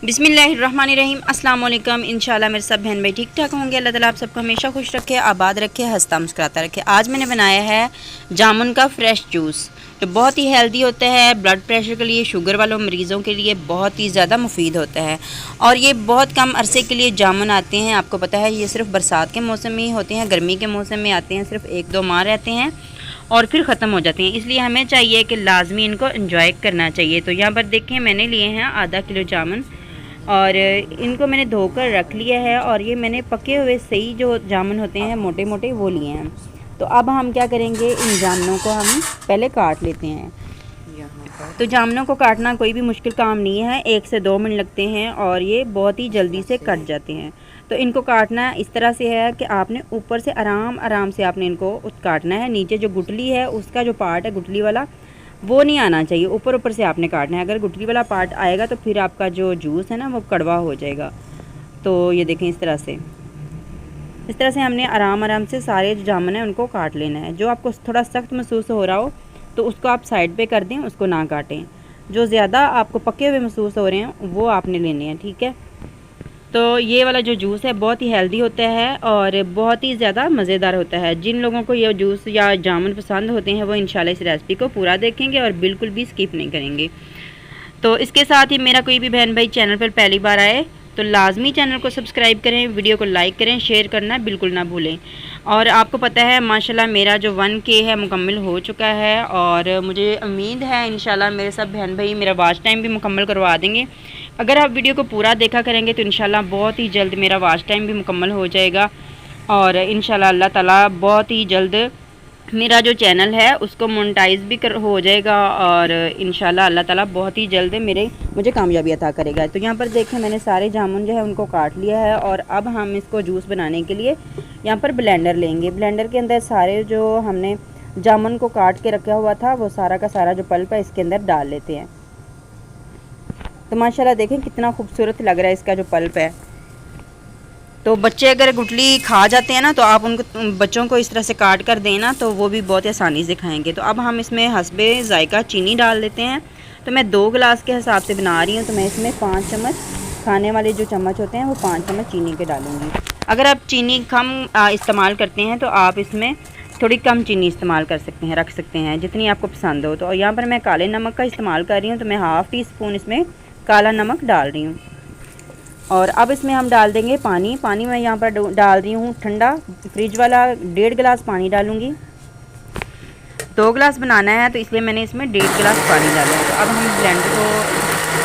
बिस्मिल्लाहिर्रहमानिर्रहीम अस्सलाम वालेकुम। इंशाल्लाह मेरे सब बहन भाई ठीक ठाक होंगे। अल्लाह ताला आप सबको हमेशा खुश रखे, आबाद रखे, हंसता मुस्कुराता रखे। आज मैंने बनाया है जामुन का फ्रेश जूस, जो बहुत ही हेल्दी होता है, ब्लड प्रेशर के लिए, शुगर वालों मरीज़ों के लिए बहुत ही ज़्यादा मुफीद होता है। और ये बहुत कम अरसे के लिए जामुन आते हैं। आपको पता है ये सिर्फ बरसात के मौसम में ही होते हैं, गर्मी के मौसम में आते हैं, सिर्फ 1-2 माह रहते हैं और फिर ख़त्म हो जाते हैं। इसलिए हमें चाहिए कि लाजमी इनको एंजॉय करना चाहिए। तो यहाँ पर देखें मैंने लिए हैं आधा किलो जामुन और इनको मैंने धोकर रख लिया है। और ये मैंने पके हुए सही जो जामुन होते हैं मोटे मोटे वो लिए हैं। तो अब हम क्या करेंगे, इन जामुनों को हम पहले काट लेते हैं। तो जामुनों को काटना कोई भी मुश्किल काम नहीं है, 1 से 2 मिनट लगते हैं और ये बहुत ही जल्दी से कट जाते हैं। तो इनको काटना इस तरह से है कि आपने ऊपर से आराम आराम से आपने इनको काटना है। नीचे जो गुठली है उसका जो पार्ट है गुठली वाला वो नहीं आना चाहिए, ऊपर ऊपर से आपने काटना है। अगर गुठली वाला पार्ट आएगा तो फिर आपका जो जूस है ना वो कड़वा हो जाएगा। तो ये देखें इस तरह से हमने आराम आराम से सारे जो जामुन है उनको काट लेना है। जो आपको थोड़ा सख्त महसूस हो रहा हो तो उसको आप साइड पे कर दें, उसको ना काटें। जो ज़्यादा आपको पके हुए महसूस हो रहे हैं वो आपने लेने हैं, ठीक है। तो ये वाला जो जूस है बहुत ही हेल्दी होता है और बहुत ही ज़्यादा मज़ेदार होता है। जिन लोगों को ये जूस या जामुन पसंद होते हैं वो इंशाल्लाह इस रेसिपी को पूरा देखेंगे और बिल्कुल भी स्किप नहीं करेंगे। तो इसके साथ ही मेरा कोई भी बहन भाई चैनल पर पहली बार आए तो लाजमी चैनल को सब्सक्राइब करें, वीडियो को लाइक करें, शेयर करना बिल्कुल ना भूलें। और आपको पता है माशाल्लाह मेरा जो 1K है मुकम्मल हो चुका है और मुझे उम्मीद है इंशाल्लाह मेरे सब बहन भाई मेरा वॉच टाइम भी मुकम्मल करवा देंगे। अगर आप वीडियो को पूरा देखा करेंगे तो इंशाल्लाह बहुत ही जल्द मेरा वॉच टाइम भी मुकम्मल हो जाएगा और इंशाल्लाह अल्लाह ताला बहुत ही जल्द मेरा जो चैनल है उसको मोनेटाइज भी हो जाएगा और इंशाल्लाह अल्लाह ताला बहुत ही जल्द मुझे कामयाबी अता करेगा। तो यहाँ पर देखें मैंने सारे जामुन जो है उनको काट लिया है और अब हम इसको जूस बनाने के लिए यहाँ पर ब्लेंडर लेंगे। ब्लेंडर के अंदर सारे जो हमने जामुन को काट के रखा हुआ था वो सारा का सारा जो पल्प है इसके अंदर डाल लेते हैं। तो माशाल्लाह देखें कितना खूबसूरत लग रहा है इसका जो पल्प है। तो बच्चे अगर गुठली खा जाते हैं ना तो आप उनको बच्चों को इस तरह से काट कर देना तो वो भी बहुत आसानी से खाएंगे। तो अब हम इसमें हस्बे जायका चीनी डाल देते हैं। तो मैं 2 गिलास के हिसाब से बना रही हूँ तो मैं इसमें 5 चम्मच खाने वाले जो चम्मच होते हैं वो 5 चम्मच चीनी के डालूँगी। अगर आप चीनी कम इस्तेमाल करते हैं तो आप इसमें थोड़ी कम चीनी इस्तेमाल कर सकते हैं, रख सकते हैं जितनी आपको पसंद हो। तो यहाँ पर मैं काले नमक का इस्तेमाल कर रही हूँ तो मैं ½ टीस्पून इसमें काला नमक डाल रही हूँ। और अब इसमें हम डाल देंगे पानी। पानी मैं यहाँ पर डाल रही हूँ ठंडा फ्रिज वाला, 1.5 गिलास पानी डालूँगी। 2 गिलास बनाना है तो इसलिए मैंने इसमें 1.5 गिलास पानी डाला है। तो अब हम ब्लेंडर को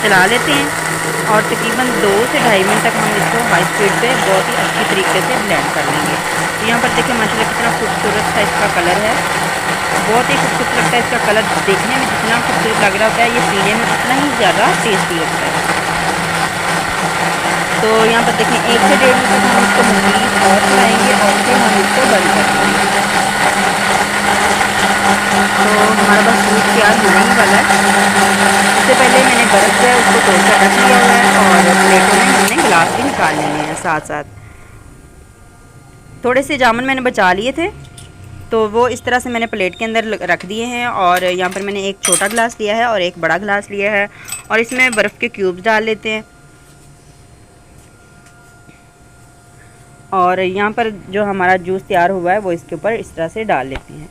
चला लेते हैं और तकरीबन 2 से 2.5 मिनट तक हम इसको हाई स्पीड पे बहुत ही अच्छी तरीके से ब्लेंड कर लेंगे। तो यहाँ पर देखिए माशाल्लाह कितना खूबसूरत सा इसका कलर है, बहुत ही खूबसूरत लगता है। इसका कलर देखने में जितना खूबसूरत लग रहा होता है ये पीने में उतना ही ज़्यादा टेस्टी लगता है। तो यहाँ पर देखें 1 से 1.5 मिनट तक हम इसको मज़ीद और चलाएँगे और फिर हम इसको बंद कर देंगे। तो हमारा बस दूध तैयार होने ही वाला है। इससे पहले मैंने बर्फ़ जो है उसको तोड़कर रख लिया हुआ है और प्लेटों में हमने गिलास भी निकाल लेने हैं। साथ साथ थोड़े से जामुन मैंने बचा लिए थे तो वो इस तरह से मैंने प्लेट के अंदर रख दिए हैं। और यहाँ पर मैंने एक छोटा गिलास लिया है और एक बड़ा गिलास लिया है और इसमें बर्फ़ के क्यूब्स डाल लेते हैं। और यहाँ पर जो हमारा जूस तैयार हुआ है वो इसके ऊपर इस तरह से डाल लेते हैं।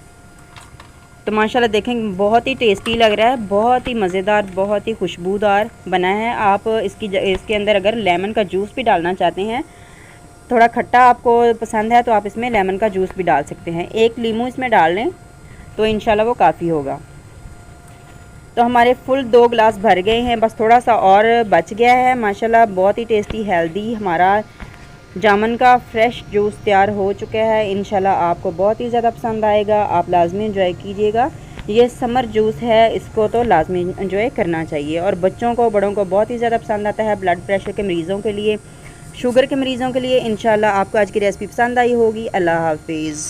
तो माशाल्लाह देखें बहुत ही टेस्टी लग रहा है, बहुत ही मज़ेदार, बहुत ही खुशबूदार बना है। आप इसके अंदर अगर लेमन का जूस भी डालना चाहते हैं, थोड़ा खट्टा आपको पसंद है तो आप इसमें लेमन का जूस भी डाल सकते हैं। 1 नींबू इसमें डाल लें तो इंशाल्लाह वो काफ़ी होगा। तो हमारे फुल 2 गिलास भर गए हैं, बस थोड़ा सा और बच गया है। माशाल्लाह बहुत ही टेस्टी हेल्दी हमारा जामुन का फ्रेश जूस तैयार हो चुका है। इंशाल्लाह आपको बहुत ही ज़्यादा पसंद आएगा, आप लाजमी एंजॉय कीजिएगा। ये समर जूस है, इसको तो लाजमी एंजॉय करना चाहिए। और बच्चों को बड़ों को बहुत ही ज़्यादा पसंद आता है, ब्लड प्रेशर के मरीज़ों के लिए, शुगर के मरीज़ों के लिए। इंशाल्लाह आपको आज की रेसिपी पसंद आई होगी। अल्लाह हाफिज़।